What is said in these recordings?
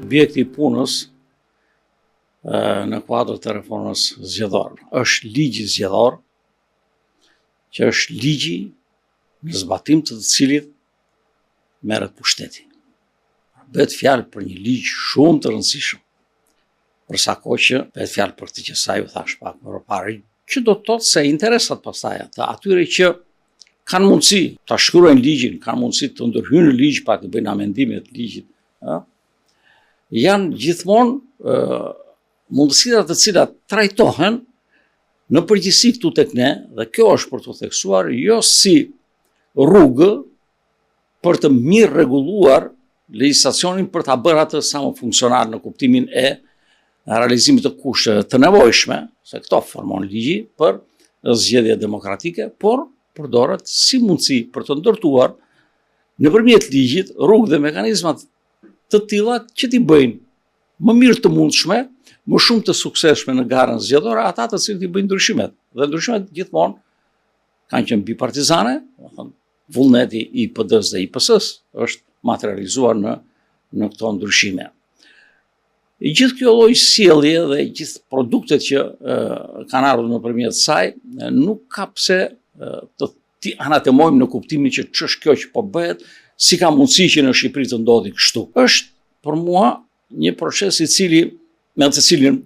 subjekti i punës në kuadrë të reformës zgjedhore. Është ligji zgjedhor, që është ligji në zbatim të cilit merret pushteti. Bëhet fjalë për një ligj shumë të rëndësishëm, për sa kohë që bëhet fjalë për këtë që sa ju thash pak më parë, që do të thotë se interesat pastaj të atyre që kanë mundësi ta shkruajnë ligjin, kanë mundësi të ndërhyjnë në ligj pa të bëjnë amendime të ligjit, janë gjithmonë mundësirat të cilat trajtohen në përgjithësi këtu tek ne, dhe kjo është për të theksuar, jo si rrugë për të mirë rregulluar legjislacionin për ta bërë atë sa më funksional në kuptimin e realizimit të kushteve të nevojshme, se këto formon ligji për zgjedhje demokratike, por përdoret si mundësi për të ndërtuar nëpërmjet ligjit rrugë dhe mekanizmat të tilla që t'i bëjnë më mirë të mundshme, më shumë të suksesshme në garën zgjedhore ata të cilët i bëjnë ndryshimet. Dhe ndryshimet gjithmonë kanë qenë bipartizane, vullneti i PD-s dhe i PS-s është materializuar në këto ndryshime. I gjithë kjo lloj sjellje dhe i gjithë produktet që kanë ardhur nëpërmjet saj nuk ka pse të anatemojmë në kuptimin që ç'është kjo që po bëhet, si ka mundësi që në Shqipëri të ndodhi kështu. Është për mua një proces i cili me të cilin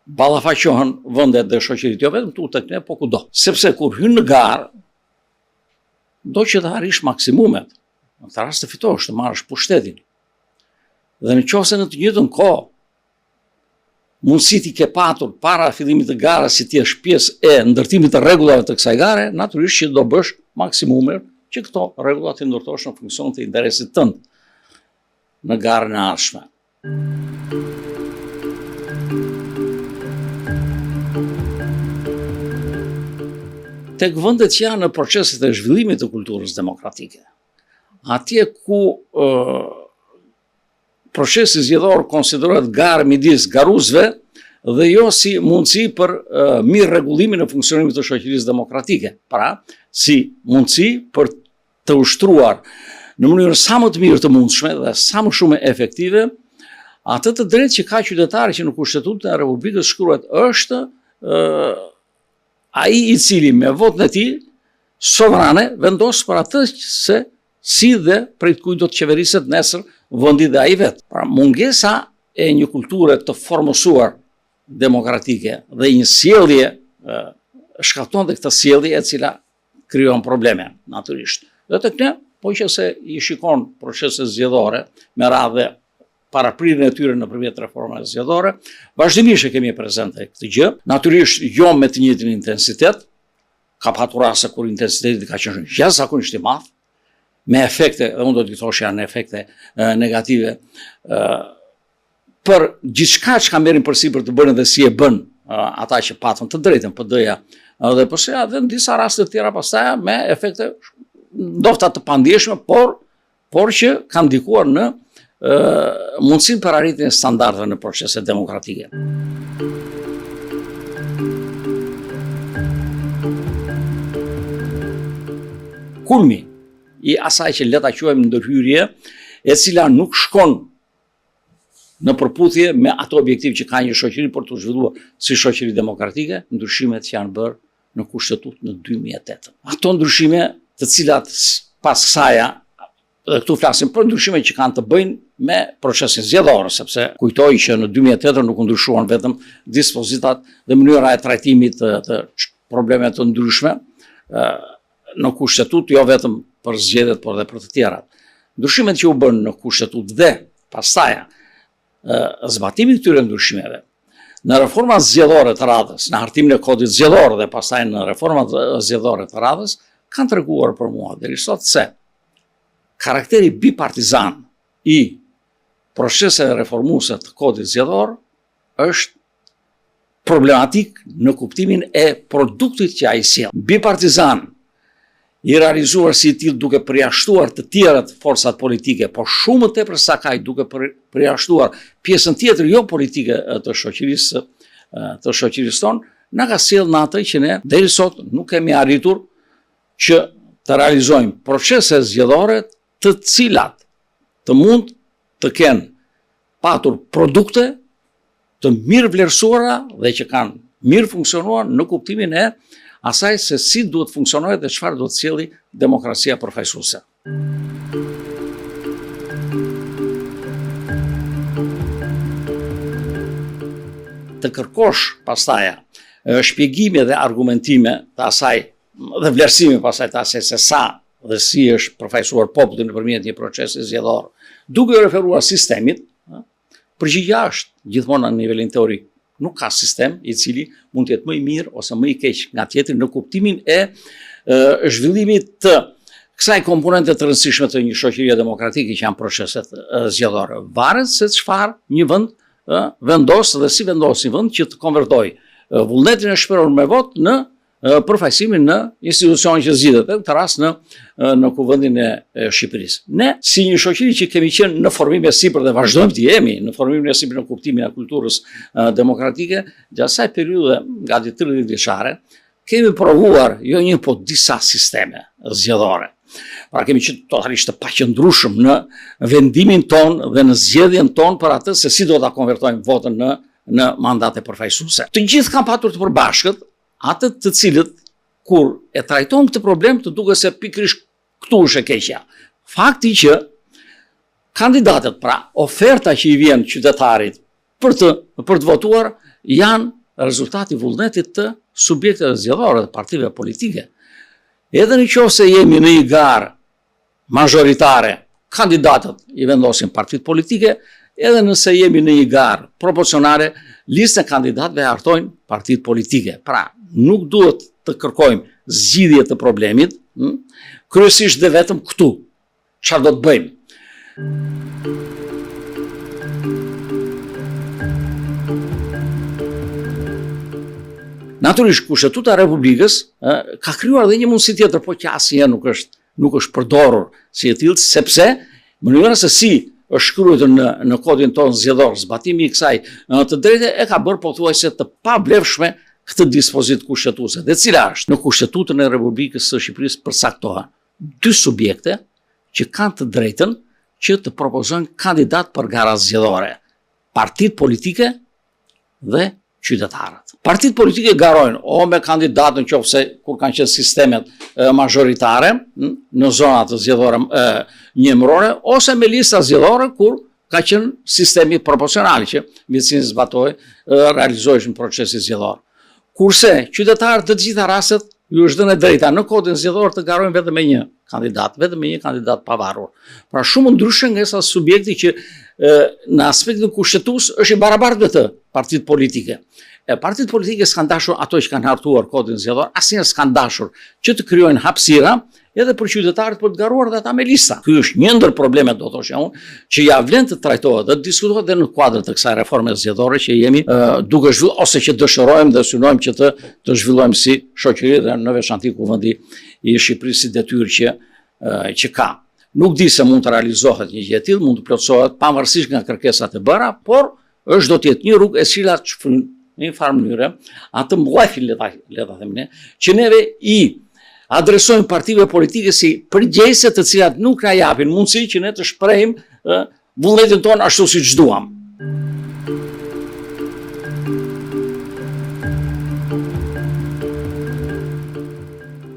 ballafaqohen vendet dhe shoqëritë, jo vetëm këtu tek ne, po kudo. Sepse kur hyn në garë, do që të arrish maksimumet. Në këtë rast të fitosh, të marrësh pushtetin. Dhe nëse në të njëjtën kohë mundësit i ke patur para fillimit të garës si ti jesh pjesë e ndërtimit të rregullave të kësaj gare, natyrisht që do bësh maksimumet që këto rregulla të ndërtosh në funksion të interesit tënd në garën e ardhshme. Tek vendet që janë në proceset e zhvillimit të kulturës demokratike, atje ku procesi zgjedhor konsiderohet garë midis garuesve dhe jo si mundësi për mirë rregullimin e funksionimit të shoqërisë demokratike, pra si mundësi për të ushtruar në mënyrë sa më të mirë të mundshme dhe sa më shumë efektive atë të drejtë që ka qytetari që në Kushtetutën e Republikës shkruhet është ai i cili me votën e tij sovrane vendos për atë se si dhe prej kujt do të qeveriset nesër vendi dhe ai vet. Pra mungesa e një kulture të formosuar demokratike dhe një sjellje shkakton dhe këtë sjellje e cila krijon probleme natyrisht. Dhe tek ne, po që se i shikon proceset zgjedhore me radhë paraprirjen e tyre nëpërmjet reformave zgjedhore, vazhdimisht e kemi prezente këtë gjë, natyrisht jo me të njëjtin intensitet, ka patur raste kur intensiteti ka qenë jashtëzakonisht i madh, me efekte, dhe unë do të thosh janë efekte negative, për gjithçka që ka merrin përsipër të bënë dhe si e bën ata që patën të drejtën PD-ja dhe PS-ja, dhe në disa raste të tjera pastaj me efekte ndoshta të pandijshme, por që kanë ndikuar në mundësinë për arritjen e standardeve në proceset demokratike. Kulmi i asaj që le ta quajmë ndërhyrje, e cila nuk shkon në përputhje me ato objektiv që ka një shoqëri për të zhvilluar si shoqëri demokratike, ndryshimet që janë bërë në Kushtetutë në 2008. Ato ndryshime të cilat pas kësaja, dhe këtu flasim për ndryshime që kanë të bëjnë me procesin zgjedhor, sepse kujtoj që në 2008 nuk u ndryshuan vetëm dispozitat dhe mënyra e trajtimit të problemeve të ndryshme në Kushtetutë, jo vetëm për zgjedhjet, por edhe për të tjerat. Ndryshimet që u bën në Kushtetutë dhe pastaj zbatimi i këtyre ndryshimeve në reformat zgjedhore të radhës, në hartimin e kodit zgjedhor dhe pastaj në reformat zgjedhore të radhës, kanë treguar për mua deri sot se karakteri bipartizan i proceseve reformuese të kodit zgjedhor është problematik në kuptimin e produktit që ai sjell. Bipartizan i realizuar si i tillë duke përjashtuar të tjerat forcat politike, por shumë më tepër sa kaq duke përjashtuar pjesën tjetër jo politike të shoqërisë tonë, na ka sjell në atë që ne deri sot nuk kemi arritur që të realizojmë procese zgjedhore të cilat të mund të kenë patur produkte të mirë vlerësuara dhe që kanë mirë funksionuar në kuptimin e asaj se si duhet funksionojë dhe çfarë duhet sjellë demokracia përfaqësuese. Të kërkosh pastaj shpjegime dhe argumentime të asaj dhe vlerësime pastaj të asaj se sa dhe si është përfaqësuar populli nëpërmjet një procesi zgjedhor, duke u referuar sistemit, përgjigjja është gjithmonë në nivelin teorik. Nuk ka sistem i cili mund të jetë më i mirë ose më i keq nga tjetri në kuptimin e zhvillimit të kësaj komponente të rëndësishme të një shoqërie demokratike që janë proceset zgjedhore. Varet se çfarë një vend vendos dhe si vendos një vend që të konvertoj vullnetin e shprehur me vot në përfaqësimin në institucion që zgjidhet, në këtë rast në kuvendin e Shqipërisë. Ne, si një shoqëri që kemi qenë në formimin e sipër dhe vazhdojmë të jemi në formimin e sipër në kuptimin e kulturës demokratike, gjatë asaj periudhe gati 30 vjeçare, kemi provuar jo një po disa sisteme zgjedhore. Pra kemi qenë totalisht të paqëndrueshëm në vendimin ton dhe në zgjedhjen ton për atë se si do ta konvertojmë votën në mandate përfaqësuese. Të gjithë kanë patur të përbashkët atë të cilët kur e trajton këtë problem të duket se pikërisht këtu është e keqja. Fakti që kandidatët, pra oferta që i vjen qytetarit për të votuar janë rezultati vullnetit të subjekteve zgjedhore dhe partive politike. Edhe në qoftë se jemi në një garë majoritare, kandidatët i vendosin partitë politike, edhe nëse jemi në një garë proporcionale, listën e kandidatëve hartojnë partitë politike. Pra, nuk duhet të kërkojmë zgjidhje të problemit, kryesisht dhe vetëm këtu. Çfarë do të bëjmë? Natyrisht, Kushtetuta e Republikës ka krijuar edhe një mundësi tjetër, por që asnjëherë nuk është përdorur si e tillë, sepse mënyra se si është shkruar në kodin tonë zgjedhor, zbatimi i kësaj të drejtë e ka bërë pothuajse të pavlefshme këtë dispozitë kushtetuese, dhe cila është në Kushtetutën e Republikës së Shqipërisë përcaktohen 2 subjekte që kanë të drejtën që të propozojnë kandidat për gara zgjedhore, partitë politike dhe qytetarët. Partitë politike garojnë o me kandidatën nëse kur kanë qenë sistemet majoritare në zonat të zgjedhore njëmërore, ose me lista zgjedhore kur ka qenë sistemi proporcional që mjedisin zbatoi realizohej në procesi zgjedhor. Kurse qytetarët të gjitha rastet ju është dhënë drejta në kodin zgjedhor të garojnë vetëm me një kandidat pavarur. Pra shumë ndryshe nga sa subjekti që në aspektin kushtetues është i barabartë me të partitë politike. Partitë politike s'kan dashur ato që kanë hartuar kodin zgjedhor, asnjëherë s'kan dashur që të krijojnë hapësira edhe për qytetarët për të garuar dhe ata me lista. Ky është një ndër problemet, do të thosha unë, që ja vlen të trajtohet dhe të diskutohet edhe në kuadër të kësaj reforme zgjedhore që jemi duke zhvilluar ose që dëshirojmë dhe synojmë që të zhvillojmë si shoqëri dhe në veçanti kuvendi i Shqipërisë si detyrë që ka. Nuk di se mund të realizohet një gjë e tillë, mund të plotësohet pavarësisht nga kërkesat e bëra, por është do të jetë një rrugë e cila çfryn në një farë mënyrë atë mllafin le ta them ne, që neve i adresojnë partive politike si përgjegjëse të cilat nuk na japin mundësi që ne të shprehim vullnetin tonë ashtu siç duam.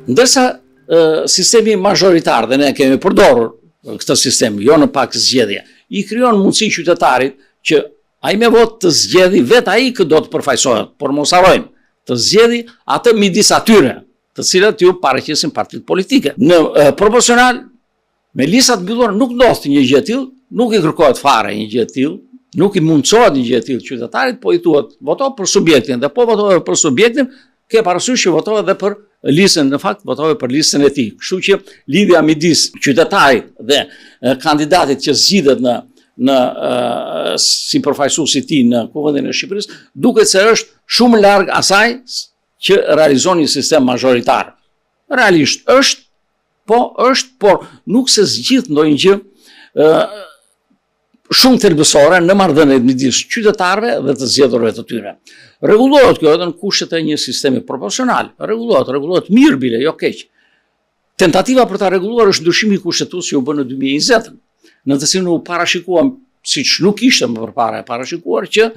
Ndërsa sistemi majoritar, dhe ne kemi përdorur këtë sistem, jo në pak zgjedhje, i krijon mundësi qytetarit që ai me vot të zgjedhë vetë ai që do të përfaqësohet, por mos harrojmë, të zgjedhë atë midis atyre, të cilat ju paraqesin partitë politike. Në proporcional, me listat mbyllura nuk ndodh një gjë e tillë, nuk i kërkohet fare një gjë e tillë, nuk i mundsohet një gjë e tillë qytetarit, po i thuhet voto për subjektin, dhe po votove për subjektin, ke parasysh që votove edhe për listën, në fakt votove për listën e tij. Kështu që lidhja midis qytetarit dhe kandidatit që zgjidhet si përfaqësues i tij në Kuvendin e Shqipërisë, duket se është shumë larg asaj që realizon një sistem majoritar. Realisht është, por nuk se zgjidh ndonjë gjë shumë thelbësore në marrëdhëniet midis qytetarëve dhe të zgjedhurëve të tyre. Rregullohet kjo edhe në kushtet e një sistemi proporcional. Rregullohet mirë bile, jo keq. Tentativa për ta rregulluar është ndryshimi i kushtetues që u bë në 2020, në të cilin u parashikuan siç nuk ishte më përpara e parashikuar, që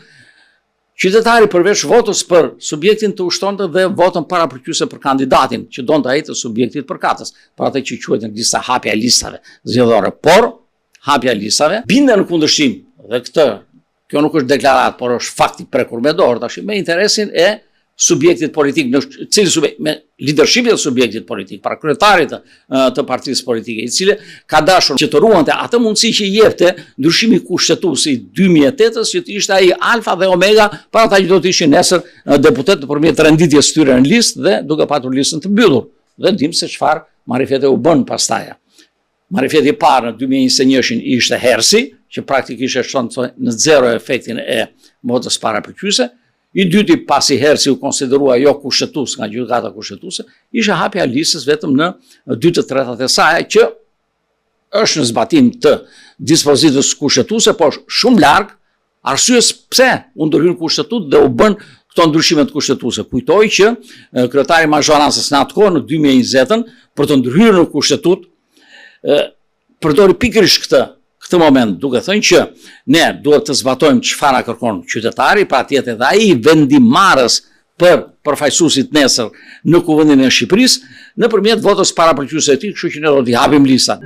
qytetari përveç votës për subjektin të ushtonte dhe votën parapërkyese për kandidatin që donte ai të subjektit përkatës, për atë që quhet në lista hapja e listave zgjedhore. Por hapja e listave binde në kundërshtim dhe kjo nuk është deklarat, por është fakt i prekur me dorë tash me interesin e subjektit politik, me leadershipit të subjektit politik, pra kryetarit të partisë politike, i cili ka dashur që të ruante atë mundësi që i jepte ndryshimi kushtetues i 2008-s, që ishte ai alfa dhe omega për ata që do të ishin nesër deputet nëpërmjet renditjes së tyre në listë dhe duke patur listën të mbyllur. Dhe dim se çfarë marifete u bën pastaj. Marifeti i parë në 2021 ishte Hersi, që praktikisht e shton në zero efektin e votës parapërkyese. I dyti, pasi Hersi u konsiderua jo kushtetues nga gjykata kushtetuese, ishte hapja e listës vetëm në 2/3 e saj, që është në zbatim të dispozitës kushtetuese, por shumë larg arsyes pse u ndërhyn kushtetut dhe u bën këto ndryshime të kushtetuese. Kujtoj që kryetari i mazhorancës në atë kohë në 2020-ën për të ndërhyrë në kushtetut përdori pikërisht këtë moment, duke thënë që ne duhet të zbatojmë çfarë kërkon qytetari, pra të jetë edhe ai vendimarrës për përfaqësuesit nesër në Kuvendin e Shqipërisë nëpërmjet votës parapërkyese e tij, kështu që ne do t'i hapim listat.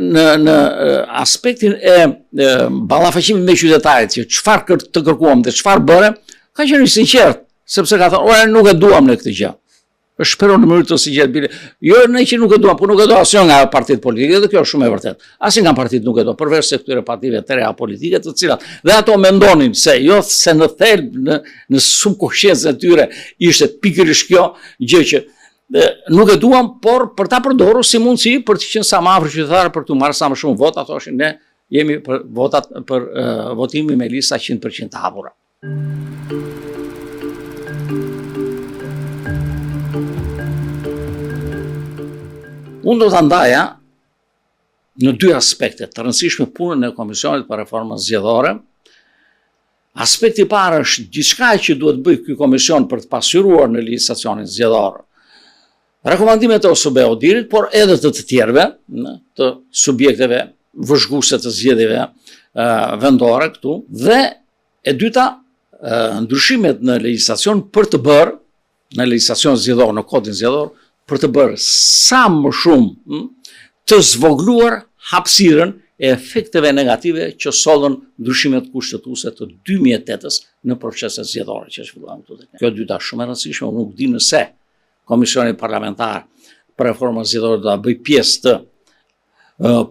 Në aspektin e ballafaqimit me qytetarit, që çfarë të kërkuam dhe çfarë bëre, ka qenë i sinqert. Sepse ka thënë, ora nuk e duam në këtë gjë. Është shperon në mënyrë të sinqertë. Jo ne që nuk e duam, por nuk e do asnjë nga partitë politike, dhe kjo është shumë e vërtetë. Asnjë nga partitë nuk e do, përveç se këtyre partive të reja politike, të cilat dhe ato mendonin se jo se në thelb në subkonsciencën e tyre ishte pikërisht kjo gjë që nuk e duam, por për ta përdorur si mundësi për të qenë sa më afër qytetarëve për të marrë sa më shumë vota, thoshin ne jemi për votimi me lista 100% të hapura. Unë do të ndaja në dy aspekte të rëndësishme punën e Komisionit për Reformën Zgjedhore. Aspekti i parë është diçka që duhet bëj ky komision për të pasqyruar në legjislacionin zgjedhor rekomandimet e OSBE-ut, por edhe të tjerëve, të subjekteve vëzhguese të zgjedhjeve vendore këtu, dhe e dyta, ndryshimet në legjislacion për të bërë në legjislacion zgjedhor, në kodin zgjedhor, për të bërë sa më shumë të zvogluar hapësirën e efekteve negative që sollën ndryshimet kushtetuese të 2008-s në proceset zgjedhore që zhvilluan këtu. Kjo dyta shumë e rëndësishme, unë nuk di nëse Komisioni Parlamentar për Reformën Zgjedhore do ta bëj pjesë të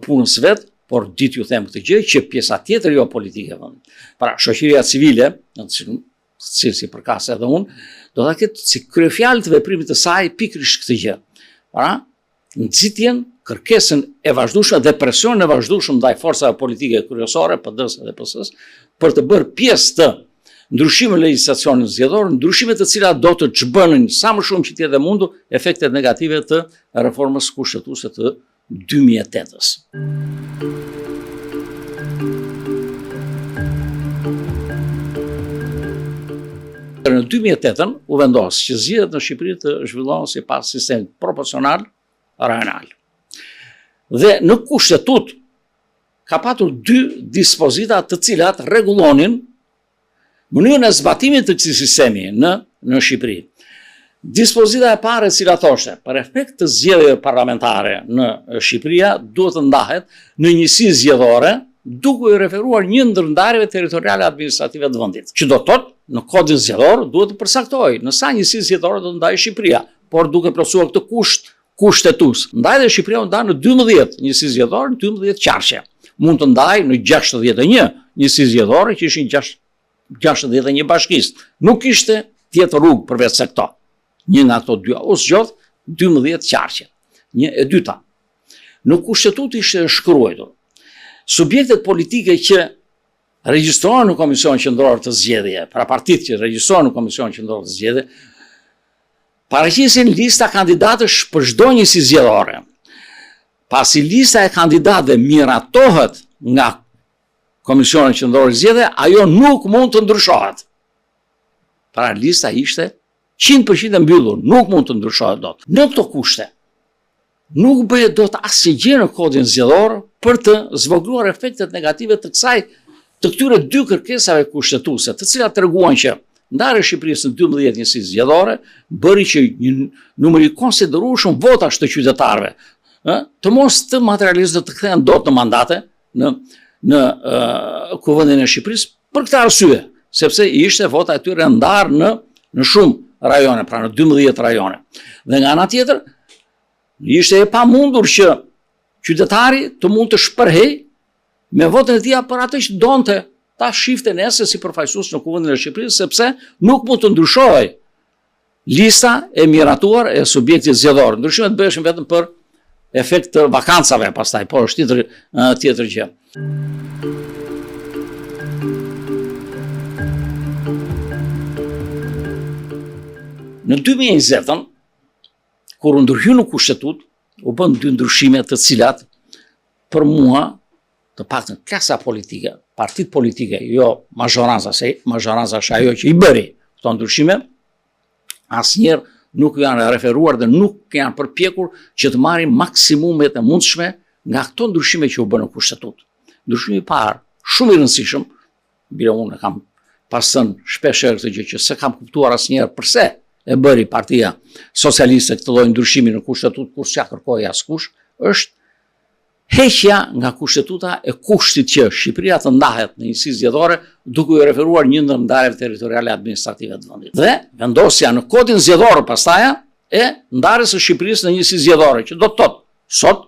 punës vet, por ditë ju them këtë gjë që pjesa tjetër jo politike vendit. Pra shoqëria civile, në të cilën si përkas edhe unë, do ta ketë si kryefjalë të veprimit të saj pikërisht këtë gjë. Pra, nxitjen, kërkesën e vazhdueshme dhe presionin e vazhdueshëm ndaj forcave politike kryesore, PD-s dhe PS-s, për të bërë pjesë të ndryshime legjislacionit zgjedhor, ndryshime të cilat do të çbënin sa më shumë që të jetë mundur efektet negative të reformës kushtetuese të 2008-s. Në 2008-ën u vendos që zgjedhjet në Shqipëri të zhvillohen sipas sistemit proporcional rajonal. Dhe në kushtetut ka patur dy dispozita të cilat rregullonin mënyrën e zbatimit të këtij sistemi në Shqipëri. Dispozita e parë e cila thoshte, për efekt të zgjedhjeve parlamentare në Shqipëria duhet të ndahet në njësi zgjedhore duke u referuar një ndër ndarjeve territoriale administrative të vendit. Që do të thotë, në kodin zgjedhor duhet të përcaktojë në sa njësi zgjedhore do të ndajë Shqipëria, por duke plotësuar këtë kushtetues. Ndaj dhe Shqipëria u nda në 12 njësi zgjedhore, në 12 qarqe. Mund të ndajë në 61 njësi zgjedhore që ishin 61 bashkisë. Nuk ishte tjetër rrugë përveç se këto. Një nga ato dy ose zgjodh 12 qarqe. Një e dyta. Në kushtetut ishte shkruar subjektet politike që regjistrohen në Komisionin Qendror të Zgjedhjeve, pra partitë që regjistrohen në Komisionin Qendror të Zgjedhjeve, paraqisin lista kandidatësh për çdo njësi zgjedhore. Pasi lista e kandidatëve miratohet nga Komisioni Qendror i Zgjedhjeve, ajo nuk mund të ndryshohet. Pra lista ishte 100% e mbyllur, nuk mund të ndryshohet dot. Në këto kushte, nuk bëhet dot asnjë gjë në kodin zgjedhor për të zvogëluar efektet negative të këtyre dy kërkesave kushtetuese, të cilat treguan që ndarja e Shqipërisë në 12 njësi zgjedhore bëri që një numër i konsiderueshëm votash të qytetarëve të mos të materializohet, të kthehen dot në mandate në Kuvendin e Shqipërisë për këtë arsye, sepse ishte vota e tyre ndarë në shumë rajone, pra në 12 rajone. Dhe nga ana tjetër, ishte e pamundur që qytetari të mund të shpërhej me votën e tij për atë që donte ta shifte nesër si përfaqësues në Kuvendin e Shqipërisë, sepse nuk mund të ndryshojë lista e miratuar e subjektit zgjedhor. Ndryshimet bëheshin vetëm për efekt të vakancave pastaj, po është tjetër gjë. Në 2020, kur u ndërhyu në kushtetut, u bën dy ndryshime të cilat për mua, të paktën klasa politike, partit politike, jo mazhoranca, se mazhoranca është ajo që i bëri këto ndryshime, asnjëherë nuk janë referuar dhe nuk janë përpjekur që të marrin maksimumet e mundshme nga këto ndryshime që u bën në kushtetut. Ndryshimi i parë, shumë i rëndësishëm, bile unë kam pasën shpesh këtë gjë që se kam kuptuar asnjëherë pse e bëri Partia Socialiste këtë lloj ndryshimi në kushtetut kur s'ja kërkoi askush, është heqja nga kushtetuta e kushtit që Shqipëria të ndahet në njësi zgjedhore duke u referuar një ndër ndarjeve territoriale administrative të vendit. Dhe vendosja në kodin zgjedhor pastaj e ndarjes së Shqipërisë në njësi zgjedhore, që do të thotë sot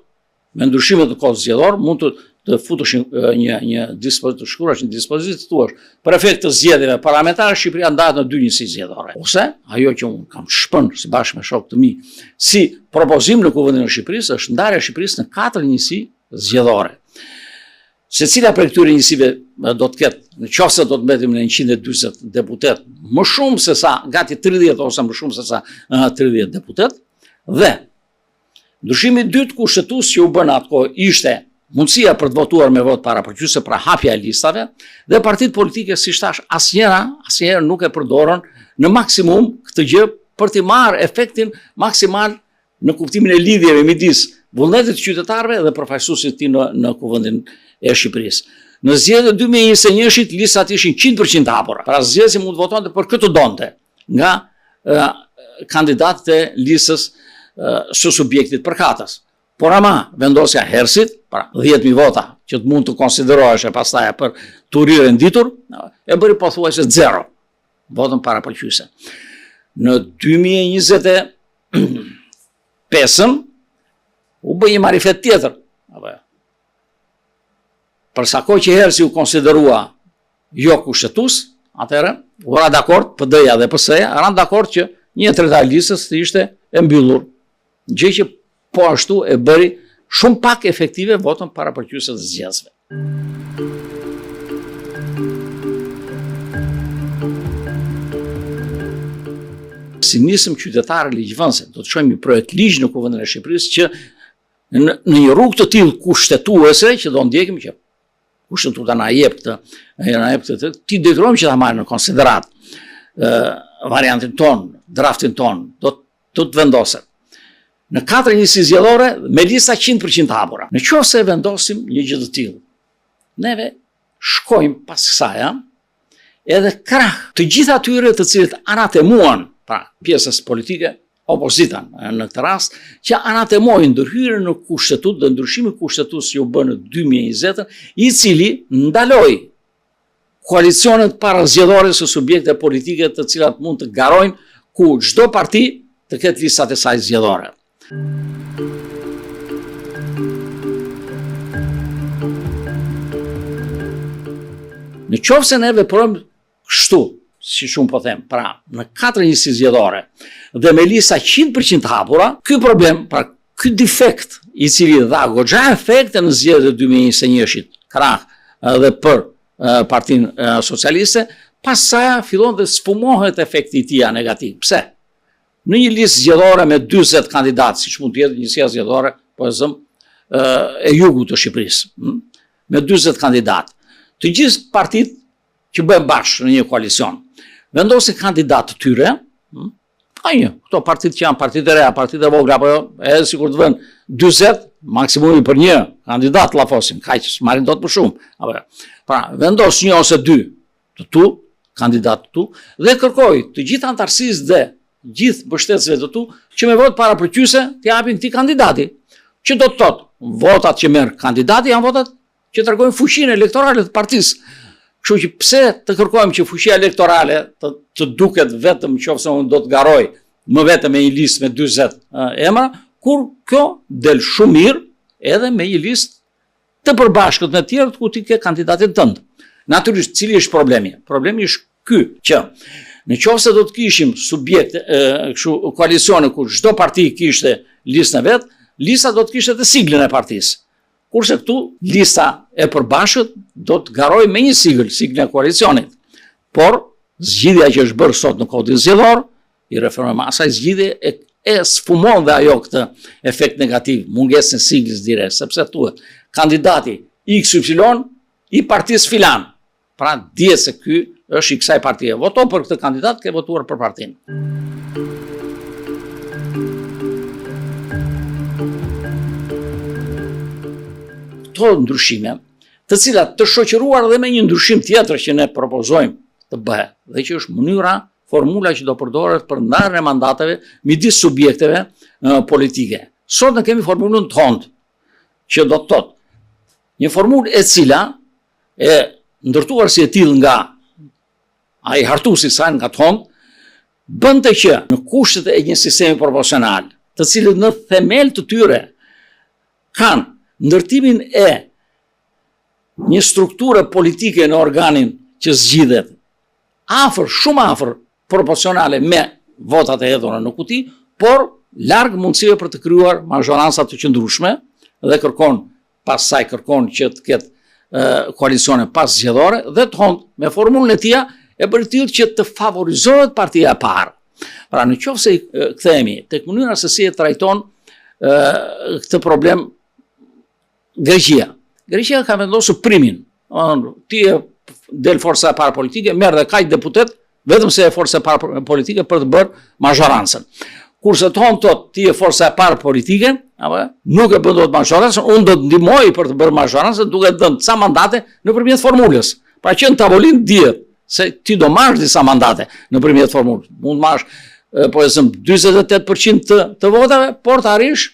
me ndryshimet në kodin zgjedhor mund të futeshin një dispozitë të shkruar, një dispozitë thuash për efekt të zgjedhjeve parlamentare Shqipëria ndahet në dy njësi zgjedhore. Ose ajo që unë kam shpënë së bashku me shokët të mi si propozim në Kuvendin e Shqipërisë është ndarja e Shqipërisë në 4 njësi zgjedhore. Secila prej këtyre njësive do të ketë, në qoftë do të mbetim në 140 deputet, më shumë se sa gati 30 ose më shumë se sa 30 deputet, dhe ndryshimi i dytë kushtetues që u bën atko ishte mundësia për të votuar me votë parapërgjithëse, pra hapja e listave, dhe partitë politike, si thash, asnjëherë nuk e përdorën në maksimum këtë gjë për të marrë efektin maksimal në kuptimin e lidhjeve midis vullnetit të qytetarëve dhe përfaqësuesit të tij në Kuvendin e Shqipërisë. Në zgjedhjet e 2021-shit listat ishin 100% hapura. Pra zgjedhësi mund të votonte për këtë donte nga kandidatët e listës së subjektit përkatës. Por ama vendosja hersit, pra 10.000 vota që të mund të konsiderohesh pastaj për turire nditur, e bëri pothuajse 0 votën parapërgjithëse. Në 2025 u bë një marifet tjetër. Për sa kohë që hersi u konsiderua jo kushtetues, atëherë u ra dakord PD-ja dhe PS-ja, ran dakord që 1/3 e listës të ishte e mbyllur. Gjë që po ashtu e bëri shumë pak efektive votën parapërgjithëse të zgjedhësve. Si nisëm qytetarë ligjvënëse, do të shohim një projekt ligj në Kuvendin e Shqipërisë që në një rrugë të tillë kushtetuese që do ndjekim që kushtetuta na jep këtë, ti detyrojmë që ta marrim në konsiderat variantin ton, draftin ton, do të vendoset në 4 njësi zgjedhore me lista 100% hapura. Në qoftë se vendosim një gjë të tillë, neve shkojmë pas kësaj edhe krah të gjithë atyre të cilët anatemuan, pra pjesës politike, opozitën në këtë rast, që anatemojnë ndërhyrjen në kushtetut dhe ndryshimi kushtetues që u bë në 2020, i cili ndaloi koalicionet parazgjedhore së subjekte politike të cilat mund të garojnë ku çdo parti të ketë listat e saj zgjedhore. Në qoftë se ne veprojmë kështu, si shumë po them, pra në 4 njësi zgjedhore dhe me lista 100% hapura, ky problem, pra ky defekt i cili dha goxha efekte në zgjedhjet e 2021-shit, krah edhe për Partinë Socialiste, pastaj fillon të sfumohet efekti i tij negativ. Pse? Në një listë zgjedhore me 40 kandidatë, siç mund të jetë njësia zgjedhore, po e jugut të Shqipërisë, me 40 kandidatë, të gjithë partitë që bëhen bashkë në një koalicion, vendosin kandidatë të tyre, Ka një, këto partit që janë partit e reja, partit e vogla, apo edhe sikur të vënë 40, maksimumi për një kandidat llafosin, kaq marrin dot më shumë. Pra, vendos një ose dy të tu, kandidat të tu, dhe kërkoj të gjithë antarësisë dhe gjithë mbështetësve të tu që me votë para përqyse të japin këtij kandidati. Që do të thotë, votat që merr kandidati janë votat që tregojnë fuqinë elektorale të partisë. Kështu që pse të kërkojmë që fuqia elektorale të duket vetëm nëse unë do të garoj më vetëm me një listë me 40 emra, kur kjo del shumë mirë edhe me një listë të përbashkët me tjerë ku ti ke kandidatin tënd. Natyrisht, cili është problemi? Problemi është ky që nëse do të kishim subjekte, koalicione ku çdo parti kishte listën e vet, lista do të kishte të siglën e partisë. Kurse këtu lista e përbashkët do të garoj me një siglën e koalicionit. Por zgjidhja që është bërë sot në kodin zgjedhor, i referohem asaj zgjidhje e sfumon dhe ajo këtë efekt negativ, mungesën e siglës direkt, sepse thuhet kandidati XY i partisë filan. Pra dihet se ky është i kësaj partie. Voto për këtë kandidat, ke votuar për partinë. Këto ndryshime, të cilat të shoqëruar dhe me një ndryshim tjetër që ne propozojmë të bëhet, dhe që është mënyra, formula që do përdoret për ndarjen e mandateve midis subjekteve politike. Sot ne kemi formulën TOND, që do të thotë një formulë e cila e ndërtuar si e tillë nga ai hartuesi i saj nga TOND, bënte që në kushtet e një sistemi proporcional, të cilët në themel të tyre kanë ndërtimin e një strukture politike në organin që zgjidhet shumë afër proporcionale me votat e hedhura në kuti, por larg mundësive për të krijuar mazhoranca të qëndrueshme dhe pastaj kërkon që të ketë koalicione pas zgjedhore dhe TOND me formulën e tij e bëri tillë që të favorizohet partia e parë. Pra nëse kthehemi tek mënyra se si e trajton këtë problem Greqia. Greqia ka vendosur primin. Ti e del forca e parë politike, merr dhe kaq deputet, vetëm se e forca e parë politike për të bërë mazhorancën. Kurse TOND thotë ti e forca e parë politike, nuk e bën dot mazhorancën, unë do të ndihmoj për të bërë mazhorancën duke dhënë ca mandate nëpërmjet formulës. Pra që në tavolinë dihet se ti do marrësh disa mandate nëpërmjet formulës. Mund marrësh po e them 48% të votave, por të arrish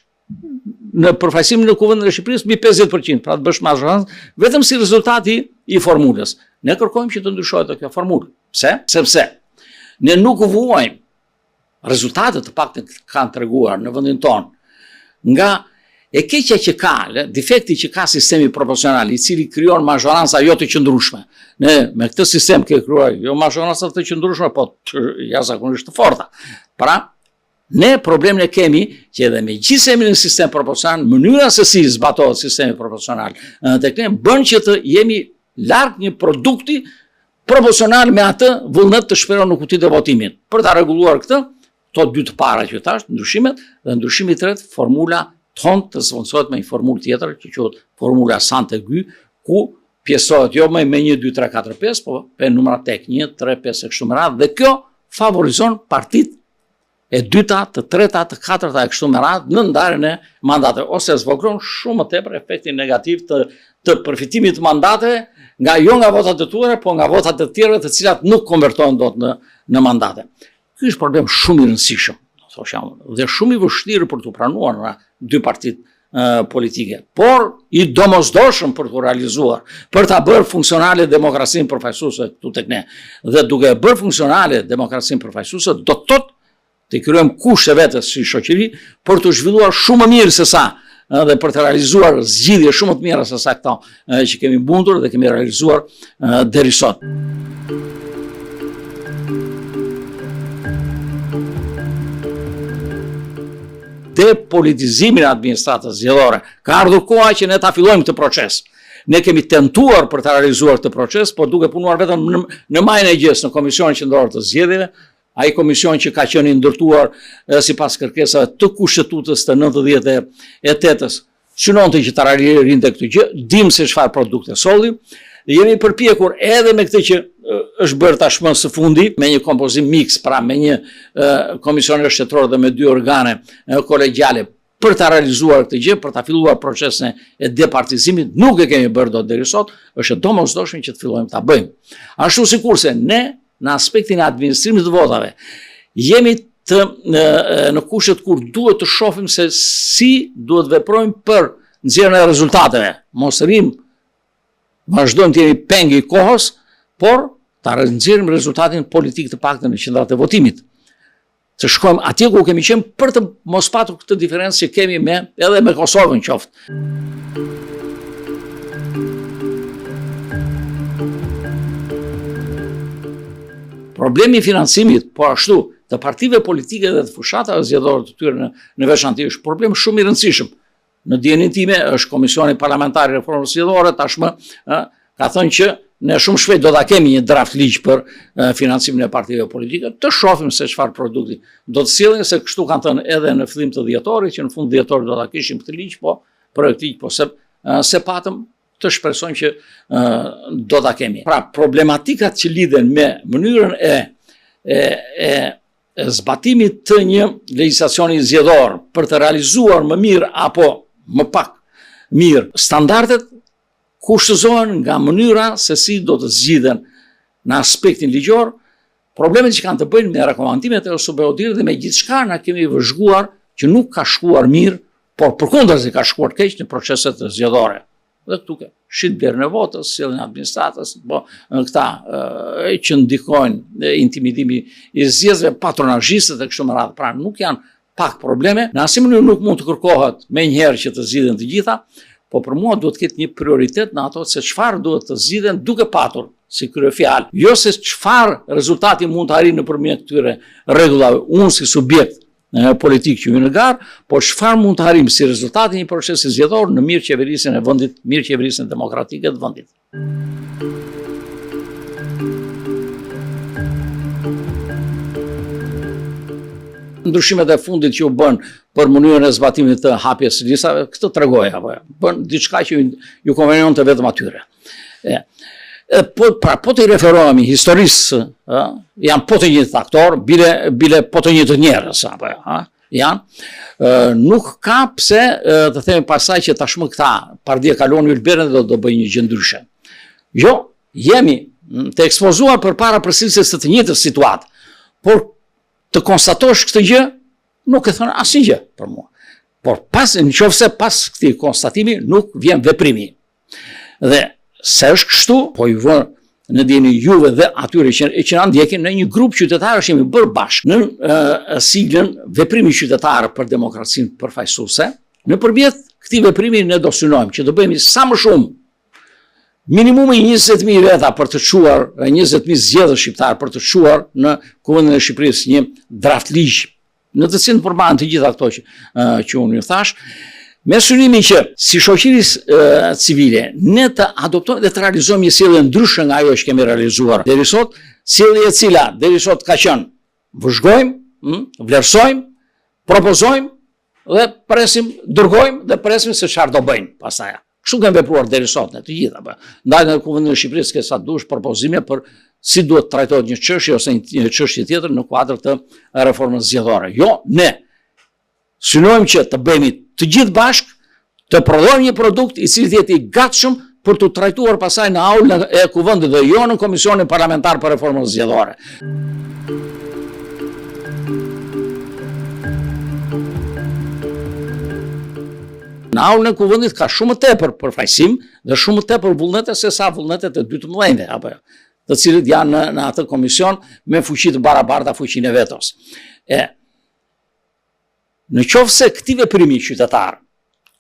në përfaqësimin në Kuvendin e Shqipërisë mbi 50%, pra të bësh mazhorancë vetëm si rezultati i formulës. Ne kërkojmë që të ndryshohet kjo formulë. Pse? Sepse ne nuk vuajmë rezultatet të paktën kanë treguar në vendin tonë nga e keqja që ka, defekti që ka sistemi proporcional, i cili krijon mazhoranca jo të qëndrueshme. Ne me këtë sistem ke krijuar jo mazhoranca të qëndrueshme, po jashtëzakonisht të forta. Pra ne problemin e kemi që edhe me gjithë se jemi në sistem proporcional, mënyra se si zbatohet sistemi proporcional tek ne bën që të jemi larg një produkti proporcional me atë vullnet të shperon në kutitë e votimit. Për ta rregulluar këtë, to dy të para që thash, ndryshimet dhe ndryshimi i tretë, formula TOND të sfonsohet me një formulë tjetër që quhet formula Santegy, ku pjesohet jo me 1 2 3 4 5, po me numra tek 1 3 5 e kështu me radhë, dhe kjo favorizon partitë e dyta, të treta, të katërta e kështu me radhë në ndarjen e mandateve, ose zvogron shumë më tepër efektin negativ të përfitimit të mandateve jo nga votat e tuaja, po nga votat e tjera të cilat nuk konvertohen dot në mandate. Ky është problem shumë i rëndësishëm, dhe shumë i vështirë për të pranuar nga dy partitë politike, por i domosdoshëm për të realizuar, për ta bërë funksionale demokracinë përfaqësuese këtu tek ne. Dhe duke bërë funksionale demokracinë përfaqësuese, do të thotë të krijojmë kushte vetes si shoqëri për të zhvilluar shumë më mirë se sa dhe për të realizuar zgjidhje shumë të mira se sa këto që kemi mundur dhe kemi realizuar deri sot. Depolitizimin e administratës zgjedhore. Ka ardhur koha që ne ta fillojmë këtë proces. Ne kemi tentuar për të realizuar këtë proces, por duke punuar vetëm në majën e gjës në Komisionin Qendror të Zgjedhjeve, ai komision që ka qenë ndërtuar sipas kërkesave të Kushtetutës të 98-s, synonte që ta realizonte këtë gjë, dim se çfarë produkte solli. Jemi përpjekur edhe me këtë që është bërë tashmë së fundi me një kompozim mix, pra me një komisioner shtetëror dhe me 2 organe kolegjiale për ta realizuar këtë gjë, për ta filluar procesin e departizimit. Nuk e kemi bërë dot deri sot, është e domosdoshme që të fillojmë ta bëjmë. Ashtu sikurse ne në aspektin e administrimit të votave jemi në kushtet kur duhet të shohim se si duhet veprojmë për nxjerrjen e rezultateve. Mos vazhdojmë të jemi peng i kohës, por ta nxjerrim rezultatin politik të paktën në qendrat e votimit. Të shkojmë atje ku kemi qenë për të mos patur këtë diferencë që kemi edhe me Kosovën qoftë. Problemi i financimit, po ashtu të partive politike dhe të fushatave zgjedhore të tyre në veçantë është problem shumë i rëndësishëm. Në dijenin time është Komisioni Parlamentar i Reformës Zgjedhore tashmë ka thënë që ne shumë shpejt do ta kemi një draft ligj për financimin e partive politike, të shohim se çfarë produkti do të sillin, se kështu kanë thënë edhe në fillim të dhjetorit, që në fund dhjetorit do ta kishim këtë ligj, po për këtë ligj po se patëm të shpresojmë që do ta kemi. Pra problematikat që lidhen me mënyrën e zbatimit të një legjislacioni zgjedhor për të realizuar më mirë apo më pak mirë standardet kushtëzohen nga mënyra se si do të zgjidhen në aspektin ligjor, problemet që kanë të bëjnë me rekomandimet e OSBE-ut dhe me gjithçka na kemi vëzhguar që nuk ka shkuar mirë, por përkundërzi ka shkuar keq në proceset zgjedhore. Dhe këtu ke shit blerën e votës, sjelljen e administratës, po këta që ndikojnë intimidimi i zgjedhësve, patronazhistët e kështu me radhë. Pra nuk janë pak probleme, në asnjë mënyrë nuk mund të kërkohet menjëherë që të zgjidhen të gjitha, po për mua duhet të ketë një prioritet në ato se çfarë duhet të zgjidhen duke patur si kryefjalë, jo se çfarë rezultati mund të arrijë nëpërmjet këtyre rregullave unë si subjekt politik që hyj në garë, por çfarë mund të arrijmë si rezultati i një procesi zgjedhor në mirë qeverisjen e vendit, mirë qeverisjen demokratike të vendit. Ndryshimet e fundit që u bën për mënyrën e zbatimit të hapjes së listave, këtë tregoj apo bën diçka që ju konvenionte vetëm atyre. Po të i referohemi historisë, janë po të njëjtë aktor, bile po të njëjtë njerëz apo janë. Nuk ka pse të themi pasaj që tashmë këta pardia kalon ylberën dhe do të bëjnë një gjë ndryshe. Jo, jemi të ekspozuar përpara përsërisjes së të njëjtës situatë, por të konstatosh këtë gjë, nuk e thënë asnjë gjë për mua. Por nëse pas këtij konstatimi nuk vjen veprimi. Dhe se është kështu, po ju vë në dieni juve dhe atyre që na ndjekin në një grup qytetarësh jemi bërë bashkë në siglën veprimi qytetar për demokracinë përfaqësuese. Nëpërmjet këtij veprimi ne do synojmë që të bëhemi sa më shumë minimumi 20.000 veta për të çuar 20.000 zgjedhës shqiptar për të çuar në Kuvendin e Shqipërisë një draft ligj në të cilin përmbahen të gjitha ato që unë ju thash, me synimin që si shoqëri civile ne të adoptojmë dhe të realizojmë një sjellje ndryshe nga ajo që kemi realizuar deri sot, sjellje e cila deri sot ka qenë vëzhgojmë, vlerësojmë, propozojmë dhe dërgojmë dhe presim se çfarë do bëjnë pastaj. Kështu kemi vepruar deri sot në të gjitha. Ndaj në Kuvendin e Shqipërisë ke sa dush propozime për si duhet trajtohet një çështje ose një çështje tjetër në kuadër të reformës zgjedhore. Jo, ne synojmë që të bëhemi të gjithë bashkë, të prodhojmë një produkt i cili të jetë i gatshëm për të trajtuar pasaj në aulën e Kuvendit dhe jo në Komisionin Parlamentar për Reformën Zgjedhore. Në aulën e Kuvendit ka shumë të tepër përfaqësim dhe shumë të tepër vullnete se sa vullnetet e 12 apo të cilët janë në atë komision me fuqi të barabarta fuqinë e vetos. Në qoftë se këtij veprimi qytetar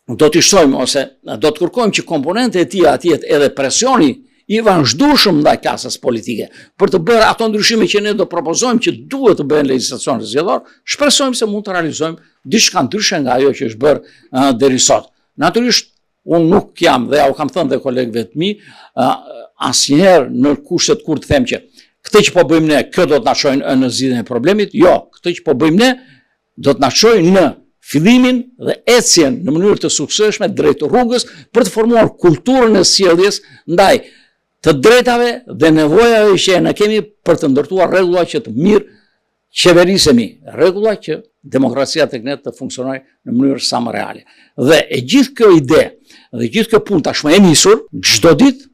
do t'i shtojmë ose do të kërkojmë që komponente e tij atje edhe presioni i vazhdueshëm ndaj klasës politike për të bërë ato ndryshime që ne do propozojmë që duhet të bëhen legjislacion zgjedhor, shpresojmë se mund të realizojmë diçka ndryshe nga ajo që është bërë deri sot. Natyrisht unë nuk jam dhe ja u kam thënë dhe kolegëve të mi asnjëherë në kushtet kur të them që këtë që po bëjmë ne, kjo do të na çojë në zgjidhjen e problemit. Jo, këtë që po bëjmë ne do të na çojë në fillimin dhe ecjen në mënyrë të suksesshme drejt rrugës për të formuar kulturën e sjelljes ndaj të drejtave dhe nevojave që ne kemi për të ndërtuar rregulla që të mirë qeverisemi, rregulla që demokracia tek ne të funksionojë në mënyrë sa më reale. Dhe e gjithë kjo ide dhe gjithë kjo punë tashmë e nisur, çdo ditë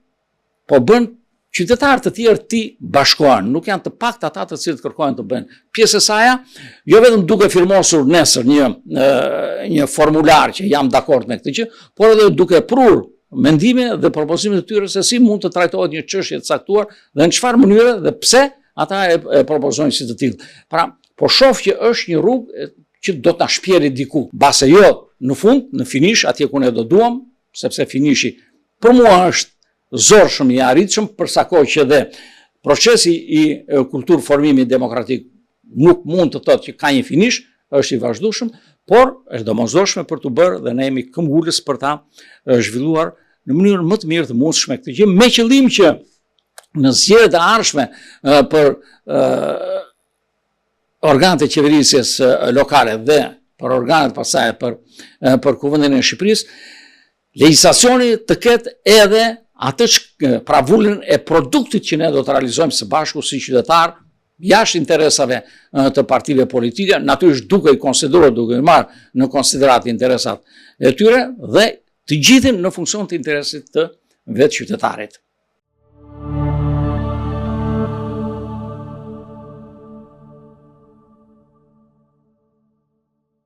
po bën qytetarë të tjerë ti bashkohen, nuk janë të paktë ata të cilët kërkojnë të bëjnë pjesë e saj, jo vetëm duke firmosur nesër një formular që jam dakord me këtë gjë, por edhe duke prur mendimin dhe propozimin e tyre se si mund të trajtohet një çështje të caktuar dhe në çfarë mënyre dhe pse ata e propozojnë si të tillë. Pra, po shoh që është një rrugë që do ta shpjeri diku, mbase jo në fund, në finish, atje ku ne do duam, sepse finishi për mua është zorshëm i arritshëm, përsa kohë që dhe procesi i kultur formimi demokratik nuk mund të thotë që ka një finish, është i vazhdueshëm, por është domosdoshme për të bërë dhe ne jemi këmbgulës për ta zhvilluar në mënyrë më të mirë të mundshme këtë gjë, me qëllim që në zgjedhjet e ardhshme për organet e qeverisjes lokale dhe për organet pasaj për Kuvendin e Shqipërisë, legjislacioni të ketë edhe atë pra vullin e produktit që ne do të realizojmë së bashku si qytetar, jashtë interesave të partive politike, natyrisht duke i konsideruar, duke i marrë në konsiderat interesat e tyre dhe të gjithin në funksion të interesit të vetë qytetarit.